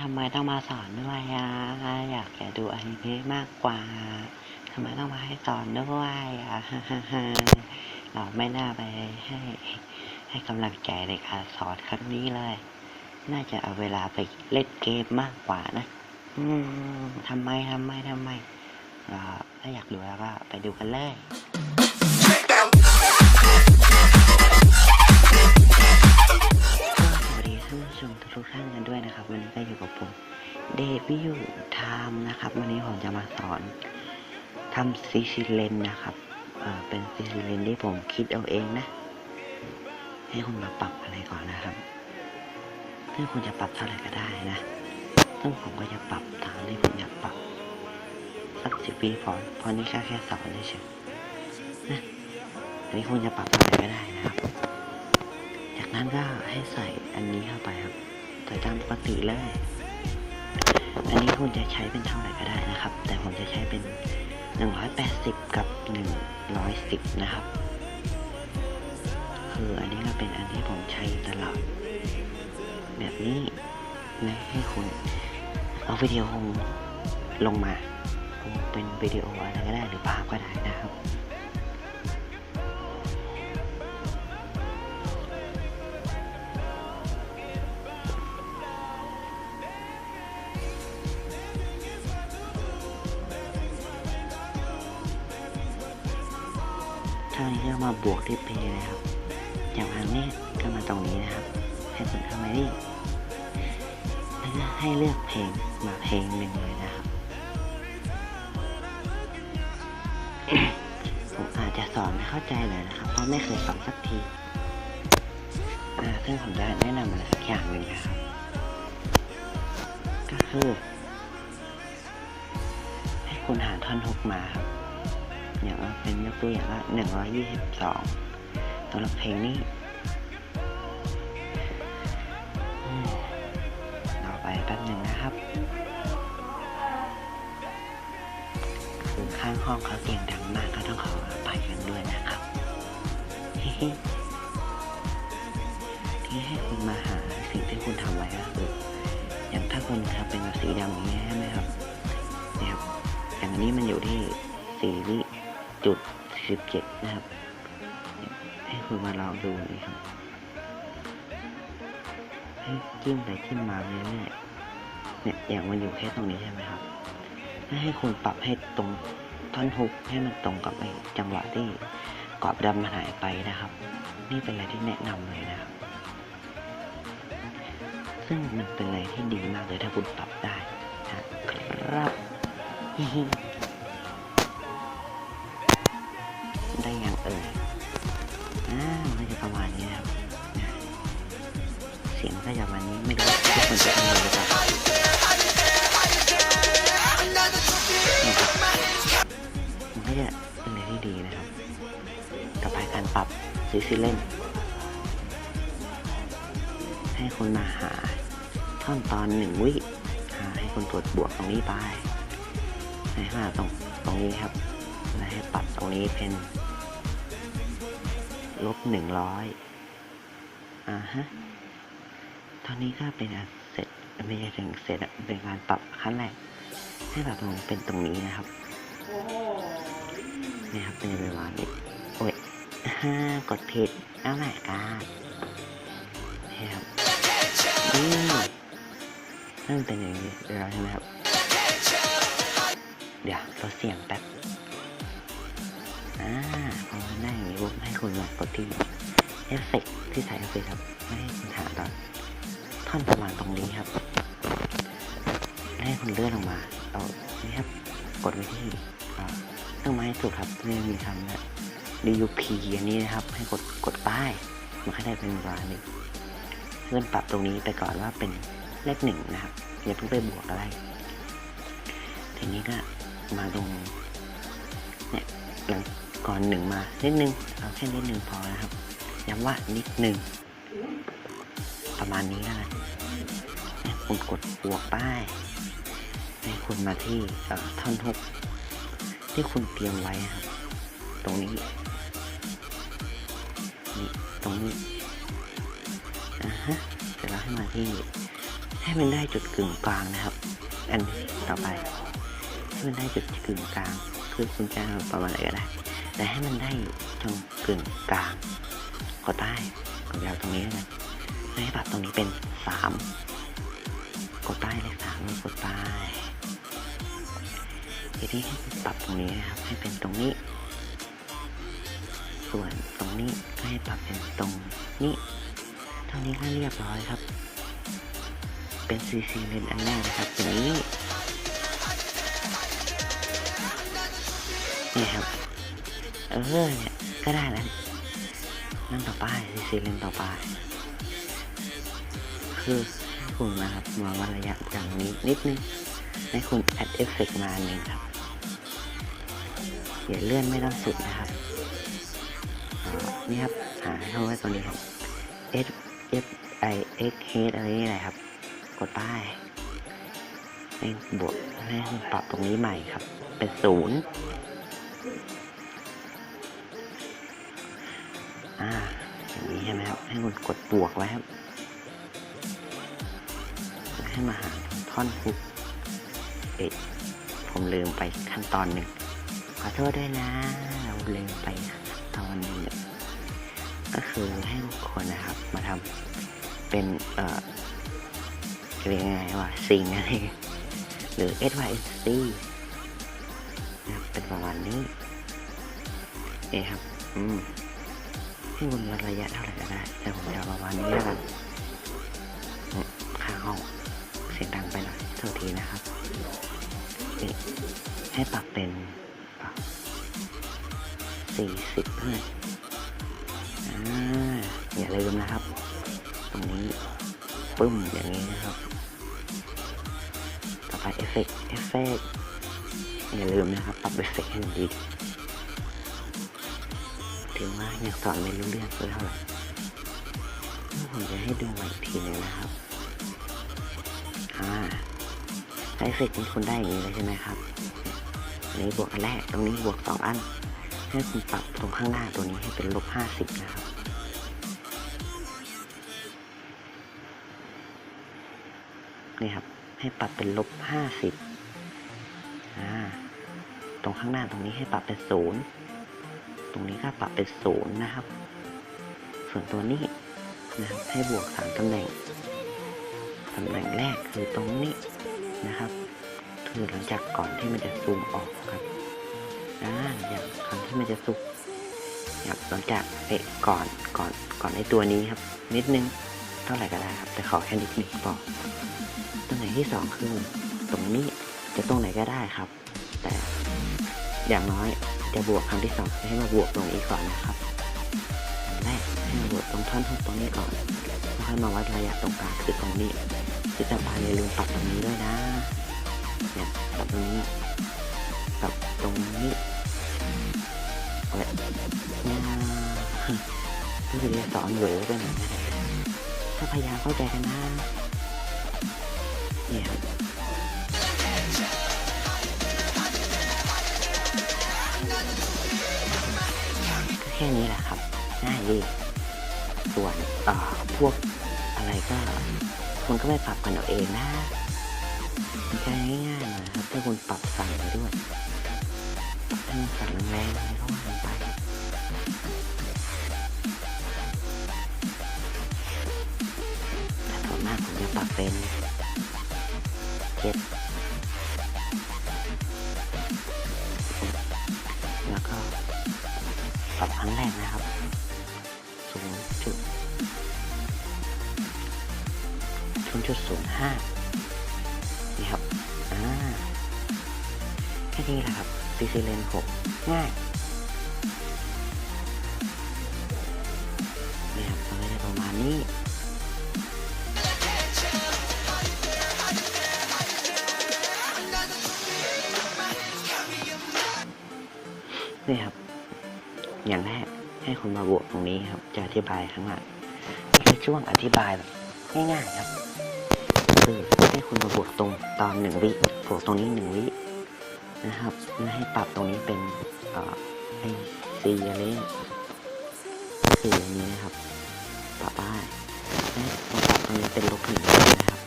ำไมต้องมาสอนด้วยอยากจะดูอนิเมะมากกว่าทำไมต้องมาให้สอนด้วยเราไม่น่าไปให้กำลังใจในการสอนครั้งนี้เลยน่าจะเอาเวลาไปเล่นเกมมากกว่านะทำไมถ้าอยากดูแล้วก็ไปดูกันเลยสวัสดีท่านผู้ชมทุกท่านกันด้วยนะครับวันนี้ก็อยู่กับผมเดวิลไทม์นะครับวันนี้ผมจะมาสอนทำซีซีเลนนะครับเป็นซีซีเลนที่ผมคิดเอาเองนะให้คุณมาปรับอะไรก่อนนะครับซึ่งคุณจะปรับเท่าไหร่ก็ได้นะซึ่งผมก็จะปรับตามที่ผมอยากปรับสัก10 วิพอนี่แค่สอนเฉยๆนะอันนี้คุณจะปรับเท่าไหร่ก็ได้นะครับจากนั้นก็ให้ใส่อันนี้เข้าไปครับใส่ตามปกติเลยอันนี้คุณจะใช้เป็นเท่าไหร่ก็ได้นะครับแต่ผมจะใช้เป็น180กับ110นะครับคืออันนี้ก็เป็นอันที่ผมใช้ตลอดแบบนี้นะให้คุณเอาวิดีโอลงมาเป็นวิดีโออะไรก็ได้หรือภาพก็ได้นะครับเท่านี้ก็มาบวกที่เพย์นะครับจากทางนี้ก็มาตรงนี้นะครับให้คุณเข้ามานี่แล้วก็ให้เลือกเพลงมาเพลงหนึ่งเลยนะครับ ผมอาจจะสอนไม่เข้าใจเลยนะครับเพราะไม่เคยสอนสักทีซึ่งผมจะแนะนำอะไรสักอย่างหนึ่งนะครับก็คือให้คุณหาท่อนฮุกมาครับอย่างว่าเป็นยกตัวอย่างว่า122สำหรับเพลงนี้ต่อไปแป๊บหนึ่งนะครับคือข้างห้องเขาเสียงดังมากก็ต้องขออภัยกันด้วยนะครับที่ให้คุณมาหาสิ่งที่คุณทำไว้ก็คืออย่างถ้าคุณครับเป็นแบบสีดำอย่างนี้ใช่ไหมครับเนี่ยครับอย่างนี้มันอยู่ที่4.17นะครับให้คุณมาลองดูนี่ครับให้จิ้มไปจิ้มมาเรื่อยๆเนี่ยอย่างมันอยู่แค่ตรงนี้ใช่ไหมครับให้คุณปรับให้ตรงท่อนฮุกให้มันตรงกับไอ้จังหวะที่กรอบดำมันหายไปนะครับนี่เป็นอะไรที่แนะนำเลยนะครับซึ่งมันเป็นอะไรที่ดีมากเลยถ้าคุณปรับได้นะครับได้อย่างมันก็จะประมาณนี้นะครับเสียงก็จะประมาณนี้ไม่รู้ทุกคนจะทำอะไรหรือเปล่ามันก็จะเป็นอะไรที่ดีนะครับต่อไปการปรับซีเล่นให้คุณมาหาท่อนตอน1 วิให้คุณกดบวกตรงนี้ไปให้มาตรงนี้ครับและให้ปรับตรงนี้เป็น-100ตอนนี้ก็เป็นเสร็จไม่ใช่ถึงเสร็จเป็นการปรับขั้นแรกให้ปรับตรงเป็นตรงนี้นะครับนี่ครับเป็นประมาณนี้โอ้ยกดผิดเอาใหม่กันนี่ครับนั่นเป็นอย่างนี้เดี๋ยวใช่ไหมครับเดี๋ยวลดเสียงแป๊บพอได้อย่างนี้ปุ๊บให้คุณมากดที่เอฟเฟกต์ที่ใส่เอฟเฟกต์ครับไม่ให้คุณหาตอนท่อนประมาณตรงนี้ครับให้คุณเลื่อนลงมาเอานี่ครับกดไว้ที่เครื่องไม้สุดครับนี่มีคำนะ DUP อันนี้นะครับให้กดป้ายมันก็ได้เป็นเวลาหนึ่งเลื่อนปรับตรงนี้ไปก่อนว่าเป็นเลข1นะครับอย่าเพิ่งไปบวกอะไรทีนี้ก็มาลงเนี่ยหลังก่อน1มานิดนึงเอาแค่นิดนึงพอนะครับย้ำว่านิดนึงประมาณนี้แล้วคุณกดบวกป้ายให้คุณมาที่ท่อนฮุกที่คุณเตรียมไว้ครับตรงนี้นี่ตรงนี้เสร็จแล้วให้มาที่ ให้มันได้จุดกึ่งกลางนะครับอันต่อไปให้มันได้จุดกึ่งกลางคือคุณจะประมาณไหนก็ได้แต่ให้มันได้ตรงกึ่งกลางกดใต้กดยาวตรงนี้นะให้ปรับตรงนี้เป็น3กดใต้เลข3กดใต้ทีนี้ให้ปรับตรงนี้นะครับให้เป็นตรงนี้ส่วนตรงนี้ก็ให้ปรับเป็นตรงนี้เท่านี้ก็เรียบร้อยครับเป็น CC เลนอันแรกนะครับอย่างนี้นี่ครับเนี่ยก็ได้แล้วนั่นต่อไป CC เลนต่อไปคือให้คุณนะครับมาวัดระยะจากนี้นิดนึงให้คุณแอดเอฟเฟกต์มาหนึ่งครับอย่าเลื่อนไม่ต้องสุดนะครับนี่ครับหาเข้าไว้ตรงนี้ครับ S F I X H อะไรนี่แหละครับกดป้ายให้บวกให้ปรับตรงนี้ใหม่ครับเป็น0อย่างนี้ใช่ไหมครับให้คุณกดบวกไว้ครับให้มาหาท่อนฮุกผมลืมไปขั้นตอนหนึ่งขอโทษด้วยนะเราลืมไปขั้นตอนหนึ่งก็คือให้ทุกคนนะครับมาทำเป็นเรียกไงว่าซิงอะไรหรือ SYSC นะครับเป็นประมาณนี้ครับให้คุณวัดระยะเท่าไหร่ก็ได้แต่ผมจะประมาณนี้แล้วกันข้างห้องเสียงดังไปหน่อยโทษทีนะครับให้ปรับเป็น40เพื่อนอย่าลืมนะครับตรงนี้ปึ้มอย่างนี้นะครับต่อไปเอฟเฟกต์อย่าลืมนะครับปรับเอฟเฟกต์ให้ดีถึงว่ายังสอนไม่รู้เรื่องเท่าไหร่ผมจะให้ดูใหม่อีกทีนึงนะครับเอฟเฟกต์นี้คุณได้อย่างนี้เลยใช่ไหมครับอันนี้บวกอันแรกตรงนี้บวก2 อันให้คุณปรับตรงข้างหน้าตัวนี้ให้เป็น-50นะครับนี่ครับให้ปรับเป็น-50ตรงข้างหน้าตรงนี้ให้ปรับเป็น0ตรงนี้ก็ปรับเป็น0นะครับส่วนตัวนี้นะครับให้บวก3 ตำแหน่งแรกคือตรงนี้นะครับคือหลังจากก่อนที่มันจะซูมออกครับอย่างก่อนที่มันจะซูมหลังจากก่อนไอ้ตัวนี้ครับนิดนึงเท่าไหร่ก็ได้ครับแต่ขอแค่นิดนึงพอตำแหน่งที่2คือตรงนี้จะตรงไหนก็ได้ครับแต่อย่างน้อยจะบวกครั้งที่2จะให้มาบวกตรงนี้ก่อนนะครับแรกให้มาบวกตรงท่อนตรงนี้ก่อนแล้วค่อยมาวัดระยะตรงกลางคือตรงนี้ที่จะพาอย่าลืมปรับตรงนี้ด้วยนะเนี่ยปรับตรงนี้ปรับตรงนี้ผู้เรียนสอนเหวอไปหน่อยนะถ้าพยายามเข้าใจกันนะเนี่ยครับก็แค่นี้แหละครับง่ายดีส่วนพวกอะไรก็คุณก็ไม่ปรับกันเอาเองนะมันแค่ง่ายๆหน่อยครับถ้าคุณปรับสั่งไปด้วยถ้ามันสั่งแรงๆอะไรก็ว่ากันไปแต่ส่วนมากผมจะปรับเป็น7แล้วก็ปรับครั้งแรกนะครับ0.05นี่ครับแค่นี้แหละครับ CC Lens 6ง่ายนี่ครับทำได้ประมาณนี้นี่ครับอย่างแรกให้คุณมาบวกตรงนี้ครับจะอธิบายข้างหลังนี่คือช่วงอธิบายแบบง่ายๆครับคือให้คุณมาบวกตรงตอน1 วิบวกตรงนี้1 วินะครับแล้วให้ปรับตรงนี้เป็นไอซีอะไรคืออย่างนี้นะครับปรับได้ให้ปรับตรงนี้เป็น-1นะครับ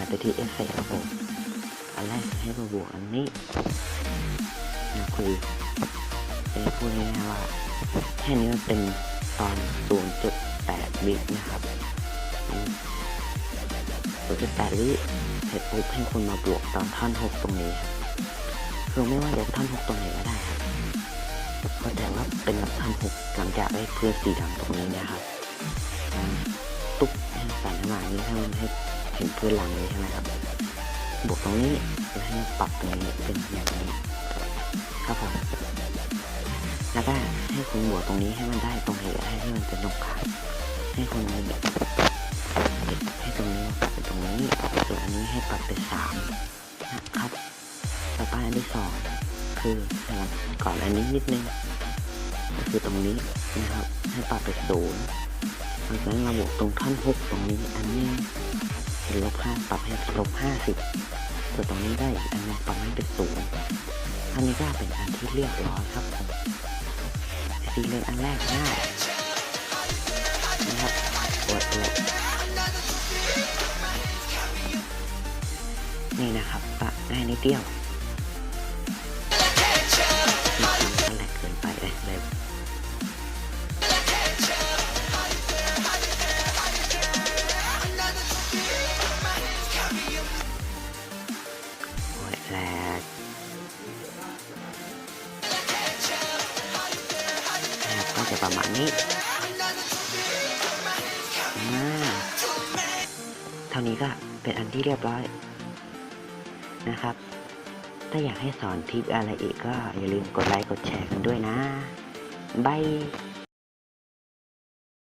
ไปที่เอฟเฟกต์ครับผมอันแรกให้มาบวกอันนี้นะคือจะพูดง่ายๆว่าแค่นี้มันเป็นตอน 0.8 วินะครับ 0.8 วิเสร็จปุ๊บให้คุณมาบวกตอนท่อน 6 ตรงนี้ครับคือไม่ว่าจะท่อน 6 ตรงไหนก็ได้ครับก็แต่ว่าเป็นท่อน 6 หลังจากได้พื้นสีดำตรงนี้นะครับตุ๊บให้ใส่น้ำมันนี้ให้มันให้เห็นพื้นหลังนี้ใช่ไหมครับบวกตรงนี้แล้วให้ปรับตรงนี้เป็นอย่างนี้ครับผมแล้วก็ให้คุณบวกตรงนี้ให้มันได้ตรงไหนก็ได้ที่มันเป็นตรงกลางให้คุณให้ตรงนี้ปรับเป็นตรงนี้ส่วนอันนี้ให้ปรับเป็น3นะครับต่อไปอันที่2คือก่อนอันนี้นิดนึงก็คือตรงนี้นะครับให้ปรับเป็น0หลังจากนั้นมาบวกตรงท่อน6ตรงนี้อันนี้เป็น-5ปรับให้-50ส่วนตรงนี้ได้อีกอันนึงปรับให้เป็น0อันนี้ก็เป็นอันที่เรียบร้อยครับผมสีเลนอันแรกง่ายนะครับกดเลยนี่นะครับปะง่ายนิดเดียวมันแหลกเกินไปเลยโอ้ยแหลกก็จะประมาณนี้เท่านี้ก็เป็นอันที่เรียบร้อยนะครับถ้าอยากให้สอนทิปอะไรอีกก็อย่าลืมกดไลค์กดแชร์กันด้วยนะบาย